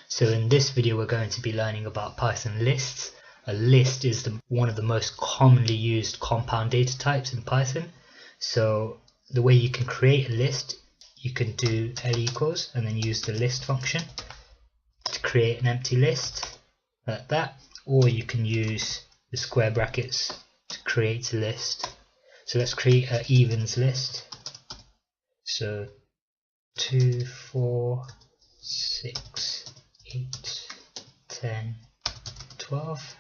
So in this video we're going to be learning about Python lists. A list is one of the most commonly used compound data types in Python. So the way you can create a list, you can do L equals and then use the list function to create an empty list like that, or you can use the square brackets to create a list. So let's create an evens list. So 2, 4, 6, 8, 10, 12.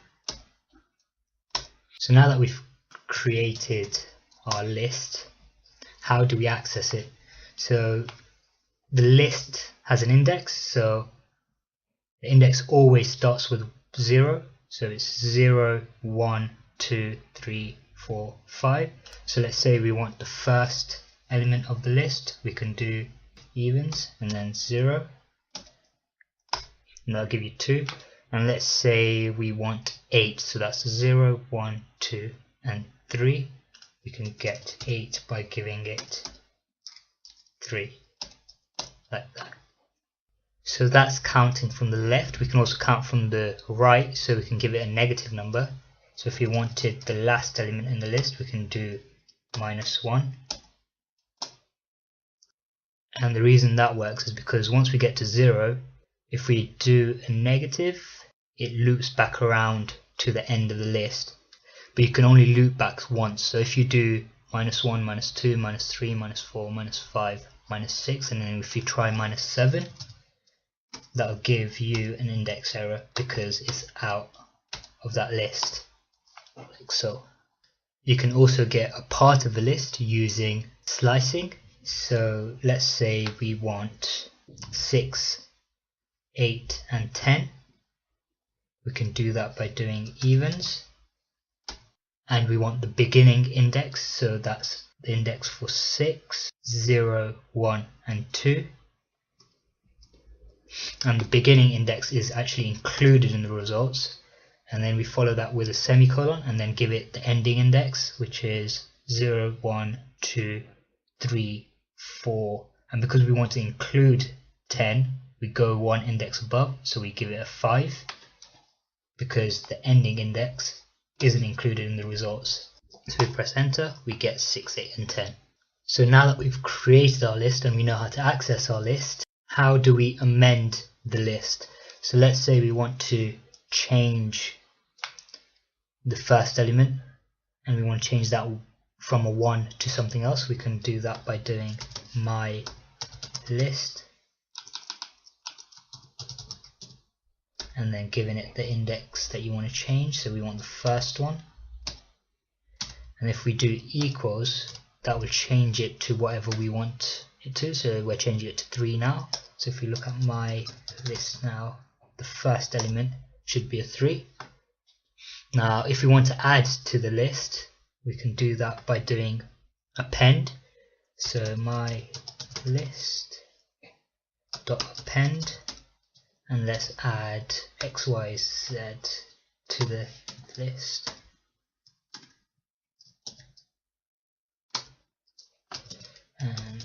So now that we've created our list, how do we access it? So the list has an index, so the index always starts with 0. So it's 0, 1, 2, 3, 4, 5. So let's say we want the first element of the list, we can do evens and then 0, and that'll give you 2. And let's say we want 8, so that's 0, 1, 2 and 3. We can get 8 by giving it 3, like that. So that's counting from the left. We can also count from the right, so we can give it a negative number. So if we wanted the last element in the list, we can do -1. And the reason that works is because once we get to 0, if we do a negative, it loops back around to the end of the list. But you can only loop back once. So if you do -1, -2, -3, -4, -5, -6, and then if you try -7, that'll give you an index error because it's out of that list, like so. You can also get a part of a list using slicing. So let's say we want 6, 8 and 10. We can do that by doing evens, and we want the beginning index, so that's the index for 6, 0, 1 and 2. And the beginning index is actually included in the results, and then we follow that with a semicolon and then give it the ending index, which is 0, 1, 2, 3, 4, and because we want to include 10, we go one index above, so we give it a 5 because the ending index isn't included in the results. So we press enter, we get 6, 8 and 10. So now that we've created our list and we know how to access our list, how do we amend the list? So let's say we want to change the first element and we want to change that from a 1 to something else. We can do that by doing my list and then giving it the index that you want to change. So we want the first one, and if we do equals, that will change it to whatever we want it to. So we're changing it to 3 now. So if we look at my list now, the first element should be a 3. Now if we want to add to the list, we can do that by doing append. So my list dot append, and let's add x, y, z to the list. And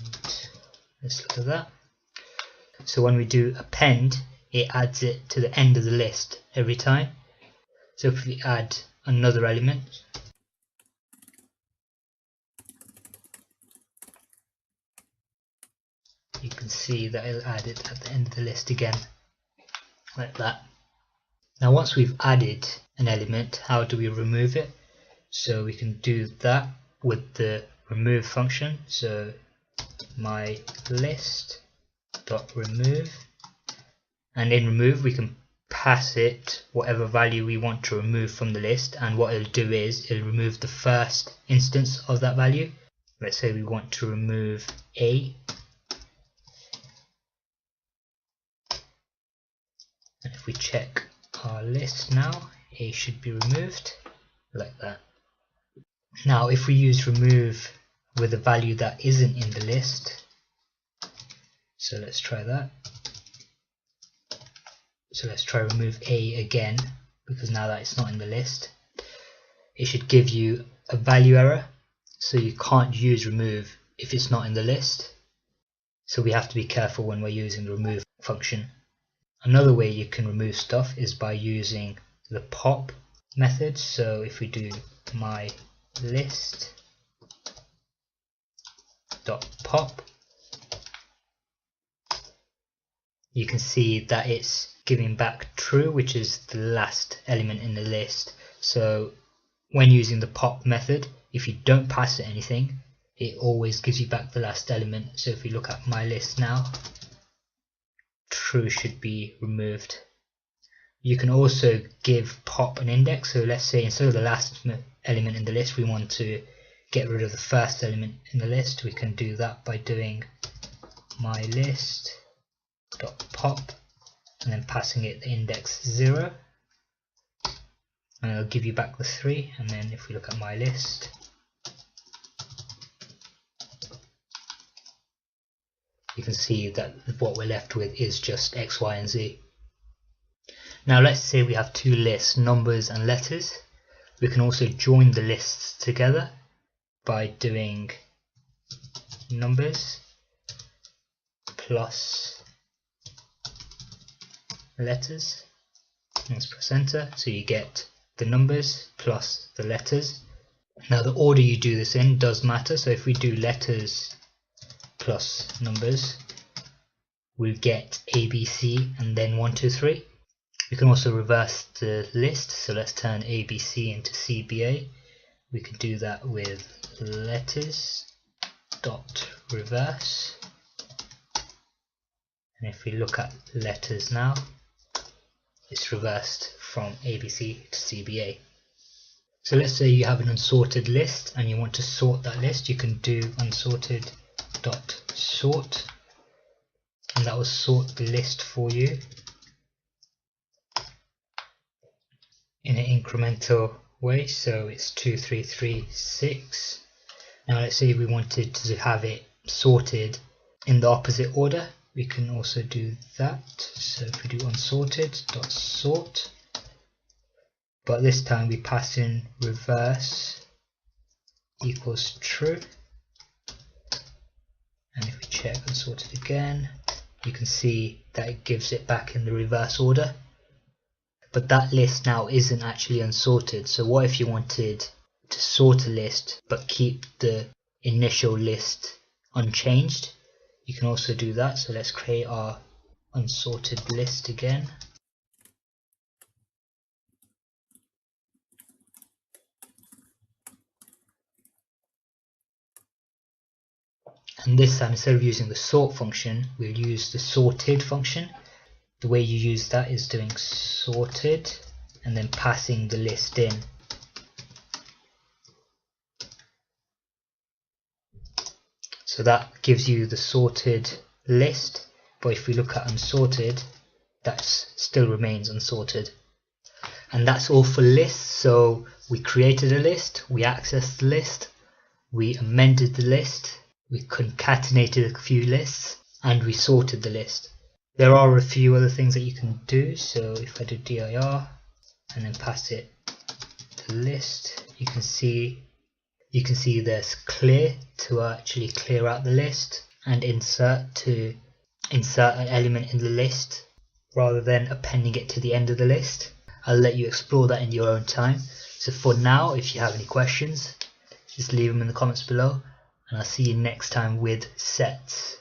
let's look at that. So when we do append, it adds it to the end of the list every time. So if we add another element, you can see that it'll add it at the end of the list again, like that. Now once we've added an element, how do we remove it? So we can do that with the remove function. So my list dot remove, and in remove we can pass it whatever value we want to remove from the list, and what it'll do is it'll remove the first instance of that value. Let's say we want to remove a, and if we check our list now, a should be removed, like that. Now if we use remove with a value that isn't in the list, so let's try that. So let's try remove a again, because now that it's not in the list, it should give you a value error. So you can't use remove if it's not in the list. So we have to be careful when we're using the remove function. Another way you can remove stuff is by using the pop method. So if we do my list dot pop, you can see that it's giving back true, which is the last element in the list. So when using the pop method, if you don't pass it anything, it always gives you back the last element. So if we look at my list now, true should be removed. You can also give pop an index. So let's say instead of the last element in the list, we want to get rid of the first element in the list. We can do that by doing my list dot pop and then passing it the index 0, and it'll give you back the 3. And then if we look at my list, you can see that what we're left with is just X, Y, and Z. Now let's say we have two lists, numbers and letters. We can also join the lists together by doing numbers plus letters. Let's press enter, so you get the numbers plus the letters. Now the order you do this in does matter, so if we do letters plus numbers, we'll get ABC and then 1, 2, 3. We can also reverse the list, so let's turn ABC into CBA. We can do that with letters dot reverse, and if we look at letters now, it's reversed from ABC to CBA. So let's say you have an unsorted list and you want to sort that list. You can do unsorted dot sort, and that will sort the list for you in an incremental way. So it's 2, 3, 3, 6. Now let's say we wanted to have it sorted in the opposite order. We can also do that. So if we do unsorted dot sort, but this time we pass in reverse equals true, and if we check unsorted again, you can see that it gives it back in the reverse order. But that list now isn't actually unsorted. So what if you wanted to sort a list but keep the initial list unchanged? You can also do that. So let's create our unsorted list again. And this time, instead of using the sort function, we'll use the sorted function. The way you use that is doing sorted and then passing the list in. So that gives you the sorted list, but if we look at unsorted, that still remains unsorted. And that's all for lists. So we created a list, we accessed the list, we amended the list, we concatenated a few lists, and we sorted the list. There are a few other things that you can do. So if I do dir and then pass it to the list, you can see there's clear to actually clear out the list, and insert to insert an element in the list rather than appending it to the end of the list. I'll let you explore that in your own time. So for now, if you have any questions, just leave them in the comments below, and I'll see you next time with sets.